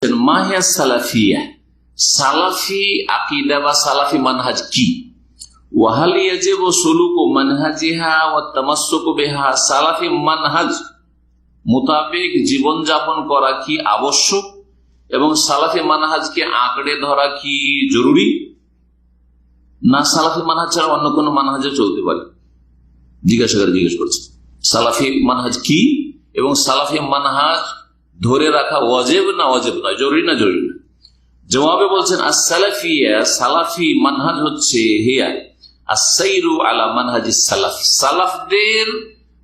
মাহিয়া সালাফিয়া, সালাফি আকীদা বা সালাফি মানহাজ কি? ওয়াহাল ইয়াজিবু সুলুকু মানহাজিহা ওয়া তামাসসুকু বিহা, সালাফি মানহাজ মোতাবেক জীবন যাপন করা কি আবশ্যক এবং সালাফি মানহাজকে আঁকড়ে ধরা কি জরুরি, না সালাফি মানহাজ ছাড়া অন্য কোন মানহাজে চলতে পারে? জিজ্ঞেস করছে সালাফি মানহাজ কি এবং সালাফি মানহাজ ধরে রাখা ওয়াজিব না ওয়াজিব নয়, জরুরি না জরুরি না? জবাবে বলছেন as-সালাফিয়া, সালাফি মানহাজ হচ্ছে হিয়া as-সাইরু আলা মানহাজিস সালাফ, সালাফদের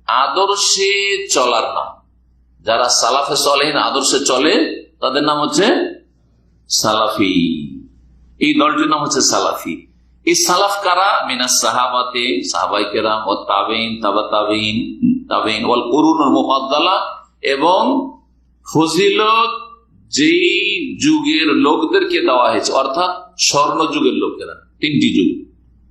আদর্শে চলার নাম। যারা সালাফে সালেহিন আদর্শে চলে তাদের নাম হচ্ছে সালাফি। এই দলটির নাম হচ্ছে সালাফি। এই সালাফ কারা? মিনাস সাহাবাতে, সাহাবায়ে কেরাম, ও তাবেইন, তাবা তাবেইন, তাবেইন ওয়াল কুরুনুল মুফাদ্দালা, এবং ফজিলত যেই যুগের লোকদেরকে দেওয়া হয়েছে, অর্থাৎ স্বর্ণ যুগের লোকেরা। তিনটি যুগ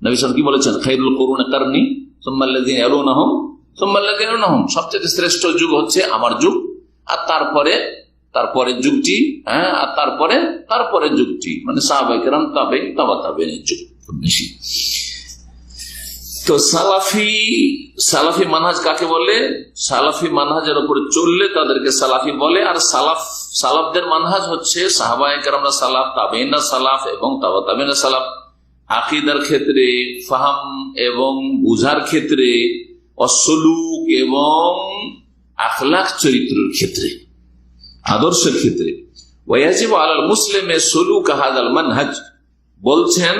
নবী সাল্লাল্লাহু আলাইহি ওয়াসাল্লাম কি বলেছেন? খায়রুল কুরুনি কারনি সুম্মা আল্লাযিনা ইয়ালুনাহুম সুম্মা আল্লাযিনা ইয়ালুনাহুম, সবচেয়ে শ্রেষ্ঠ যুগ হচ্ছে আমার যুগ, আর তারপরের যুগটি, আর তারপরে যুগটি, মানে সাহাবায়ে কেরাম, তাবেঈন, তাবা তাবেঈনের যুগ খুব বেশি। তো সালাফি মানহাজ কাকে বলে? সালাফি মানহাজের উপরে চললে তাদেরকে সালাফি বলে। আর সালাফদের মানহাজ হচ্ছে সাহাবায়ে কেরামরা সালাফ, তাবেঈনরা সালাফ এবং তাবা তাবেঈনরা সালাফ। আকীদার ক্ষেত্রে, ফাহাম এবং বুঝার ক্ষেত্রে, অসলুক এবং আখলাক চরিত্রের ক্ষেত্রে, আদর্শের ক্ষেত্রে। ওয়াজিবু আলাল মুসলিমি সুলুক হাযাল মানহাজ, বলছেন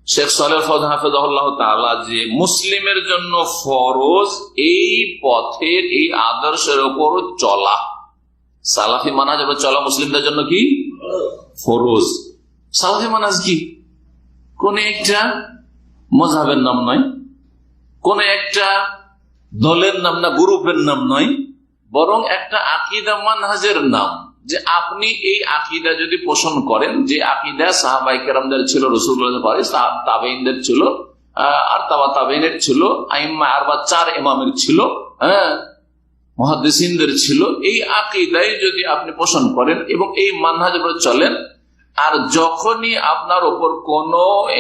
শেখ সালেহ ফাওজান হাফিজাহুল্লাহ তাআলা যে মুসলিমের জন্য ফরজ এই পথের, এই আদর্শের উপর চলা। সালাফি মানহাজ চলা মুসলিমদের জন্য কি ফরজ। সালাফি মানহাজ কি? কোন একটা মযহাবের নাম নয়, কোন একটা দলের নাম না, গ্রুপের নাম নয়, বরং একটা আকীদা মানহাজের নাম। যে আপনি এই আকীদা যদি পোষণ করেন, যে আকীদা সাহাবায়ে কেরামদের ছিল, রাসূলুল্লাহ পরে তাবেঈনদের ছিল, আর তাবা তাবেঈনের ছিল, আইম্মা আরবা, 4 ইমামের ছিল, মুহাদ্দিসিনদের ছিল, এই আকীদাই যদি আপনি পোষণ করেন এবং এই মানহাজের উপর চলেন, আর যখনই আপনার উপর কোন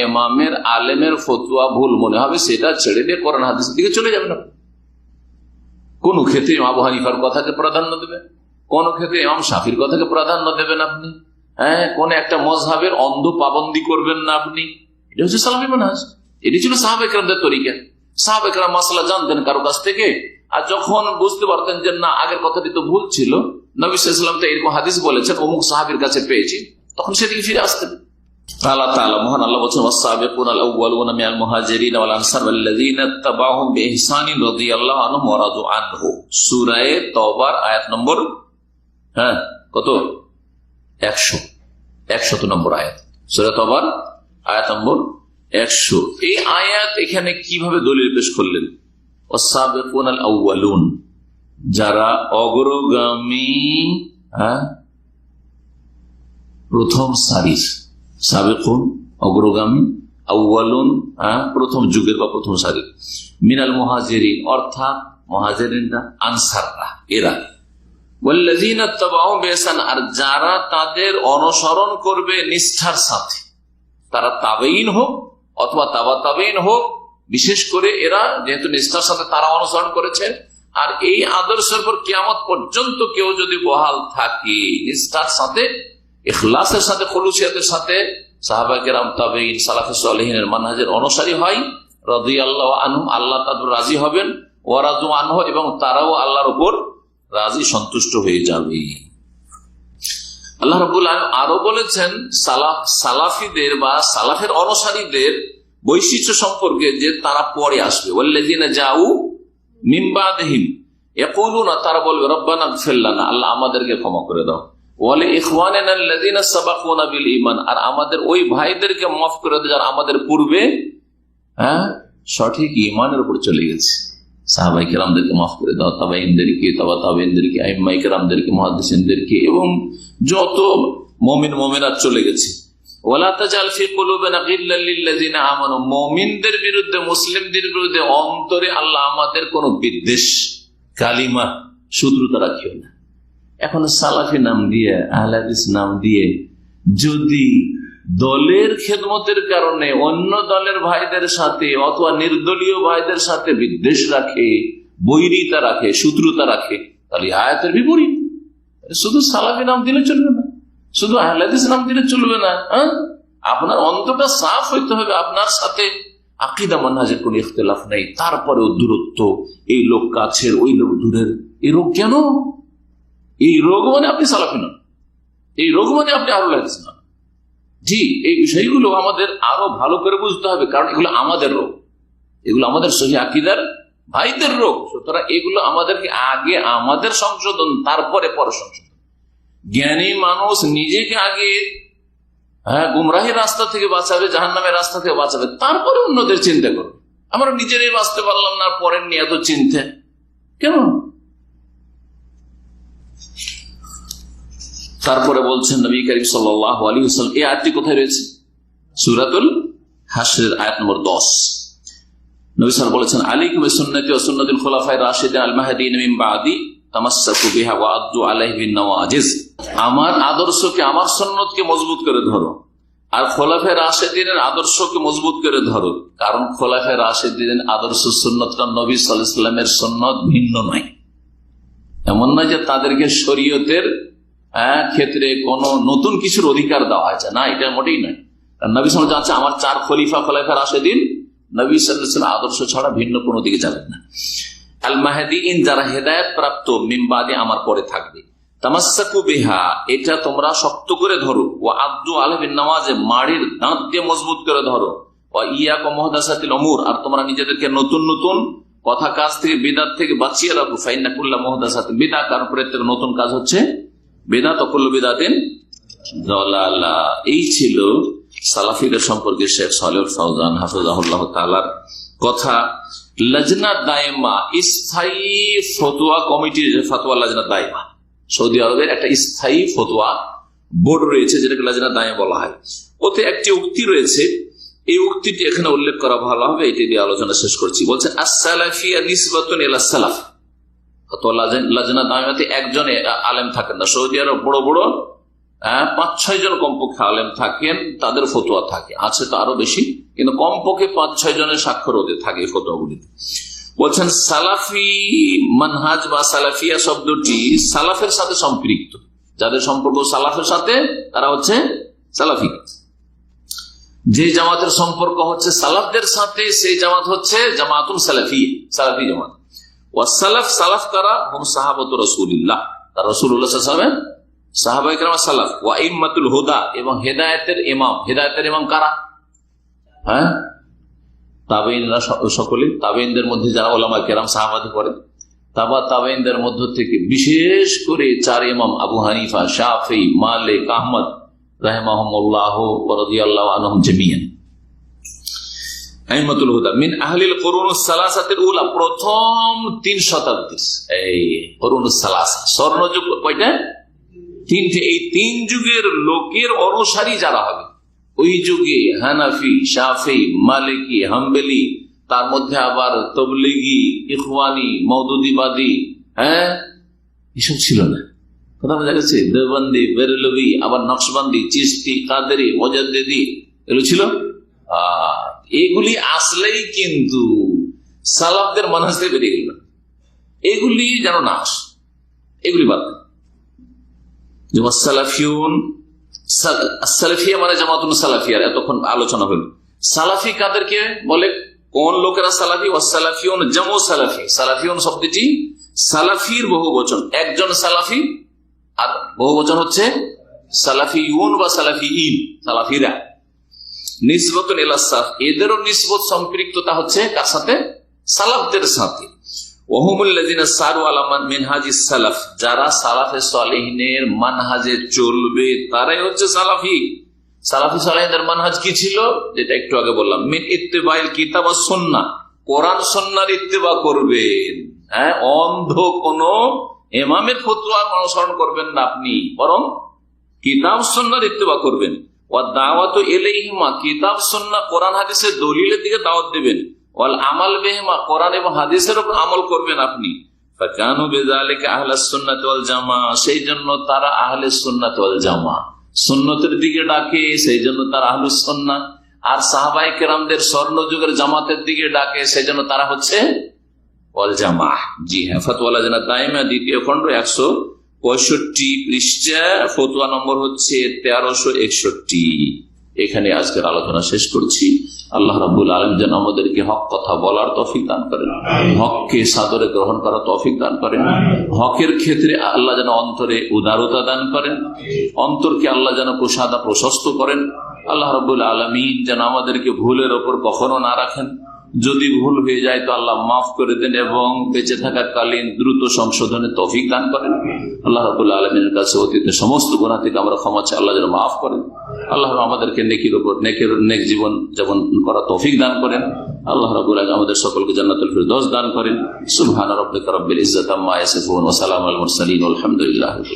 ইমামের, আলেমের ফতোয়া ভুল মনে হবে, সেটা ছেড়ে দিয়ে কোরআন হাদিসের দিকে চলে যাবেন। কোন ক্ষেত্রে ইমাম আবু হানিফার কথাকে প্রাধান্য দেবেন, কোন ক্ষেত্রে ইমাম শাফির কথাকে প্রাধান্য দেবেন আপনি, কোন একটা মযহাবের অন্ধ পাবন্দি করবেন না আপনি। এটা হচ্ছে সালাফি মানহাজ। এটি ছিল সাহাবায়ে কেরামদের তরিকা। সাহাবায়ে কেরাম মাসআলা জানতেন কারো কাছ থেকে, আর যখন বুঝতে পারতেন যে না, আগের কথাটি তো ভুল ছিল, নবী সাল্লাল্লাহু আলাইহি ওয়াসাল্লাম তো এরকম হাদিস বলেছেন, অমুক সাহাবীর কাছে পেয়েছি, তখন সেদিকে ফিরে আসতেন। আল্লাহ তাআলা, মহান আল্লাহ বলেন, ওয়াস-সাবিকুনাল আউওয়ালুনা মিনাল মুহাজিরিন ওয়াল আনসার ওয়াল্লাযীনা ইত্তাবাউহুম বিইহসানিন রাদিয়াল্লাহু আনহুম ওয়া রাদু আনহু। সূরা তাওবার আয়াত নম্বর কত? 100 নম্বর আয়াত, সূরা তাওবার আয়াত নম্বর 100। এই আয়াত এখানে কিভাবে দলিল পেশ করলেন? ওয়াস-সাবিকুনাল আউওয়ালুন, যারা অগ্রগামী, প্রথম সারির, সাবিকুন অগ্রগামী, আউওয়ালুন প্রথম যুগের বা প্রথম সারির, মিনাল মুহাজিরিন অর্থাৎ মুহাজিরিনরা, আনসাররা, এরা, ওয়াল্লাযীনা ইত্তাবাউহুম বিইহসান, আর যারা তাদের অনুসরণ করবে নিষ্ঠার সাথে, তারা তাবেঈন হোক অথবা তাবা তাবেঈন হোক, বিশেষ করে এরা যেহেতু নিষ্ঠার সাথে তারা অনুসরণ করেছে, আর এই আদর্শের পর কিয়ামত পর্যন্ত কেউ যদি বহাল থাকে, নিষ্ঠার সাথে, ইখলাসের সাথে, খুলুসিয়াতের সাথে সাহাবায়ে কেরাম, তাবেঈন, সালাফে সালেহিনের মানহাজের অনুসারী হয়, রাদিয়াল্লাহু আনহুম, আল্লাহ তাআলা রাজি হবেন, ওয়া রাদু আনহু, এবং তারাও আল্লাহর উপর রাজি, সন্তুষ্ট হয়ে যাবে। আল্লাহ রাব্বুল আলামিন আরো বলেছেন সালাফিদের বা সালাফের অনুসারীদের বৈশিষ্ট্য সম্পর্কে, যে তারা পরে আসবে। ওয়াল্লাযীনা জাউ মিন বাদিহিম ইয়াকুলুনা, তারা বলবে রব্বানা ইগফির লানা, আল্লাহ আমাদেরকে ক্ষমা করে দাও, ওয়ালি ইখওয়ানিনা আল্লাযীনা সাবাকুনা বিল ঈমান, আর আমাদের ওই ভাইদেরকে মাফ করে দাও যারা আমাদের পূর্বে সঠিক ঈমানের উপর চলে গেছে। সাহাবায়ে কেরামদেরকে মাফ করে দাও, তাবেঈনদেরকে, তাবা তাবেঈনদেরকে, আইম্মায়ে কেরামদেরকে, মুহাদ্দিসিনদেরকে, এবং যত মুমিন মুমিনাত চলে গেছে। ওয়ালা তাজাল ফি কুলুবিনা গিল্লাল লিল্লাযীনা আমানু, মুমিনদের বিরুদ্ধে, মুসলিমদের বিরুদ্ধে অন্তরে আল্লাহ আমাদের কোন বিদ্বেষ, কালিমা, শত্রুতা রাখিও না। এখন সালাফি নাম দিয়ে, আহলে হাদিস নাম দিয়ে যদি দলের খেদমতের কারণে অন্য দলের ভাইদের সাথে অথবা নির্দলীয় ভাইদের সাথে বিদ্বেষ রাখে, বৈরিতা রাখে, শত্রুতা রাখে, তাহলে আয়াতের বিপরীত। শুধু সালাফি নাম দিলে চলবে না, শুধু আহলে হাদিস নাম দিলে চলবে না। আপনার অন্তরটা সাফ হইতে হবে, আপনার সাথে আকীদা মানহাজের কোন ইখতিলাফ নেই, তারপরেও দূরত্ব, এই লোক কাছের ওই লোক দূরের। এই রোগ কেন? এই রোগ মানে আপনি সালাফি নন, এই রোগ মানে আপনি আহলে হাদিস নন। জি, এই বিষয়গুলো আমাদের আরো ভালো করে বুঝতে হবে, কারণ এগুলো আমাদের রোগ, এগুলো আমাদের সহিহ আকীদার ভাইদের রোগ। সুতরাং এগুলো আমাদেরকে আগে আমাদের সংশোধন, তারপরে পরে সংশোধন। জ্ঞানী মানুষ নিজেকে আগে গুমরাহির রাস্তা থেকে বাঁচাবে, জাহান্নামের রাস্তা থেকে বাঁচাবে, তারপরে অন্যদের চিন্তা করবে। আমরা নিজেরাই বাঁচতে পারলাম না, পরের নিয়ে এত চিন্তা কেন? তারপরে বলছেন নবী করিম সাল্লাল্লাহু আলাইহি ওয়াসাল্লাম, এই আয়াতটি কোথায় রয়েছে? সূরাতুল হাশরের আয়াত নম্বর 10। নবী সাল্লাল্লাহু বলেছেন, আলাইকুম বিসুন্নতি ওয়া সুন্নাতুল খুলাফায়ে রাশিদিন আল মাহদিয়িন মিন বাদি তামাসসাকু বিহা ওয়া আদ্দু আলাইহি বিন নওয়াজিজ। আমার আদর্শকে, আমার সুন্নতকে মজবুত করে ধরো, আর খোলাফায়ে রাশিদিনের আদর্শকে মজবুত করে ধরো। কারণ খোলাফায়ে রাশিদিনের আদর্শ সুন্নতটা নবী সাল্লাল্লাহু আলাইহি ওয়াসাল্লামের সুন্নত ভিন্ন নয়। এমন নয় যে তাদেরকে শরীয়তের ক্ষেত্রে কোন নতুন কিছুর অধিকার দেওয়া হয়েছে, না, এটা মোটেই নয়। নবী সাল্লাল্লাহু আলাইহি ওয়াসাল্লাম আমার 4 খলিফা খোলাফায়ে রাশিদিন, নবী সাল্লাল্লাহু আলাইহি ওয়াসাল্লাম আদর্শ ছাড়া ভিন্ন কোনো দিকে যাবেন না। আল মাহদিয়িন, যারা হেদায়েত প্রাপ্ত, মিন বাদি, আমার পরে থাকবে। তামাসসাকু বিহা, এটা তোমরা শক্ত করে ধরো। ওয়া আদ্দু আলাইহি বিন নওয়াজিজ, মাড়ির দাঁত দিয়ে মজবুত করে ধরো। ওয়া ইয়াকুম মুহদাসাতিল উমুর, আর তোমরা নিজেদেরকে নতুন নতুন কথা কাজ থেকে, বিদআত থেকে বাঁচিয়ে রাখো। ফাইন্না কুল্লা মুহদাসাতিন বিদআহ, কারণ প্রত্যেক নতুন কাজ হচ্ছে বিদআত, ওয়া কুল্লু বিদআতিন দালালাহ। এই ছিল সালাফিদের সম্পর্কে শেখ সালেহুল ফাওজান হাফিজাহুল্লাহ তাআলার কথা। লজনা দায়মা, স্থায়ী ফতোয়া কমিটির ফতোয়া লজনা দায়মা, সৌদি আরবের একটা স্থায়ী ফতোয়া বোর্ড রয়েছে, যেটাকে লজনা দায়মা বলা হয়। ওতে একটি উক্তি রয়েছে, এই উক্তিটি এখানে উল্লেখ করা ভালো হবে, এটি দিয়ে আলোচনা শেষ করছি। বলছেন, আস-সালাফিয়া নিসবাতুন ইলা সালাফ। ফতোয়া লজনা দায়মাতে একজন আলেম থাকেন না, সৌদি আরব বড় বড় 5-6 জন কমপক্ষে আলেম থাকেন, তাদের ফতোয়া থাকে, আছে তো আরো বেশি, কিন্তু কমপক্ষে 5-6 জনের স্বাক্ষর ওদের থাকে ফতোয়াগুলিতে। বলছেন, সালাফি মানহাজ বা সালাফিয়া শব্দটি সালাফের সাথে সম্পৃক্ত, যাদের সম্পর্ক সালাফের সাথে তারা হচ্ছে সালাফি। যে জামাতের সম্পর্ক হচ্ছে সালাফদের সাথে, সেই জামাত হচ্ছে জামাতুল সালাফি, সালাফি জামাত। ওয়া সালাফ, সালাফ কারা? হুম সাহাবাতু রাসূলিল্লাহ, তারা রাসূলুল্লাহ সাল্লাল্লাহু আলাইহি ওয়াসাল্লাম সাহাবায়ে কেরাম সালাফ। ওয়া ইম্মাতুল হুদা, এবং হেদায়েতের ইমাম। হেদায়েতের ইমাম কারা? তাবেঈনরা সকলে, তাবেঈনদের মধ্যে যারা উলামায়ে কেরাম সাহাবাতে পড়ে, তাবেঈনদের মধ্য থেকে বিশেষ করে 4 ইমাম আবু হানিফা, শাফিঈ, মালিক, আহমদ রাহিমাহুমুল্লাহ ওয়া রাদিয়াল্লাহু আনহুম জামিয়ান। আইমাতুল হুদা মিন আহলিল কুরুনুস সালাসাতিল উলা, প্রথম 3 শতাব্দীর এই কুরুনুস সালাসা, স্বর্ণযুগ কয়টা? 3টে। এই 3 যুগের লোকের অনুসারী যারা হবে, ওই যুগে হানাফি, শাফিঈ, মালিকি, হাম্বলি, তার মধ্যে আবার তাবলিগি, ইখওয়ানি, মওদুদিবাদী, এসব ছিল না। কথা বোঝা গেছে? দেওবন্দি, বেরেলভি, আবার নকশবন্দি, চিশতি, কাদেরি, মুজাদ্দিদি, এগুলো ছিল। এগুলি আসলেই কিন্তু সালাফদের মানহাজ থেকে বেরিয়ে গেল, এগুলি যেন না আস, এগুলি বাদ। সালাফিয়া মানে জামাতুন সালাফিয়ার এতক্ষণ আলোচনা হলো। সালাফি কাদেরকে বলে, কোন লোকেরা সালাফি? ওয়াসালাফিউন জামু সালাফি। সালাফিউন শব্দটি সালাফির বহু বচন, একজন সালাফি, আর বহু বচন হচ্ছে সালাফিউন বা সালাফিইন, সালাফিরা। নিসবতুন ইলা সালাফ, এদেরও নিসবত সম্পৃক্ততা হচ্ছে কার সাথে? সালাফদের সাথে। ওয়াহুমুল্লাযিনা সারু আলা মিনহাজিস সালাফ, যারা সালাফে সালেহিনের মানহাজে চলবে তারাই হচ্ছে সালাফি। সালাফি সালেহিনদের মানহাজ কি ছিল? যেটা একটু আগে বললাম, মিন ইত্তিবাইল কিতাব ওয়াস সুন্নাহ, কোরআন সুন্নাহর ইত্তিবা করবেন। অন্ধ কোন ইমামের ফতোয়া অনুসরণ করবেন না আপনি, বরং কিতাব সুন্নাহর ইত্তিবা করবেন। ওয়া দাওয়াতু ইলাইহিমা, কিতাব সুন্নাহ কোরআন হাদিসের দলিলের দিকে দাওয়াত দেবেন। ওয়াল আমাল বিহিমা, কোরআন এবং হাদিসের উপর আমল করবেন আপনি। ফাকানু বিযালিকা আহলাস সুন্নাত ওয়াল জামা, সেই জন্য তারা আহলে সুন্নাত ওয়াল জামা, সুন্নতের দিকে ডাকে, সেই জন্য তারা আহলুস সুন্নাহ। আর সাহাবায়ে কেরামদের স্বর্ণযুগের জামাতের দিকে ডাকে, সেই জন্য তারা হচ্ছে ওয়াল জামা। জি হ্যাঁ, ফতোয়া লাজনা দাইমা দ্বিতীয় খণ্ড 165 পৃষ্ঠা, ফতোয়া নম্বর হচ্ছে 1361। এখানে আজকের আলোচনা শেষ করছি। আল্লাহ রাব্বুল আলামিন যেন আমাদেরকে হক কথা বলার তৌফিক দান করেন, হককে সাদরে গ্রহণ করার তৌফিক দান করেন, হকের ক্ষেত্রে আল্লাহ যেন অন্তরে উদারতা দান করেন, অন্তরকে আল্লাহ যেন প্রসাদা প্রশস্ত করেন। আল্লাহ রাব্বুল আলামিন যেন আমাদেরকে ভুলের ওপর কখনো না রাখেন, যদি ভুল হয়ে যায় তো আল্লাহ মাফ করে দেন এবং বেঁচে থাকাকালীন দ্রুত সংশোধনের তৌফিক দান করেন। আল্লাহ রাব্বুল আলামিনের কাছে অতীতের সমস্ত গুনাহ থেকে আমরা ক্ষমা চাই, আল্লাহ যেন মাফ করেন। আল্লাহ আমাদেরকে নেকির উপর নেক জীবন যাপন করা তৌফিক দান করেন। আল্লাহ রাব্বুল আলামিন আমাদের সকলকে জান্নাতুল ফিরদৌস দান করেন। সুবহান রাব্বিকা রাব্বিল ইজ্জাতি আম্মা ইয়াসিফুন ওয়া সালামুল মুরসালিন ওয়া আলহামদুলিল্লাহি।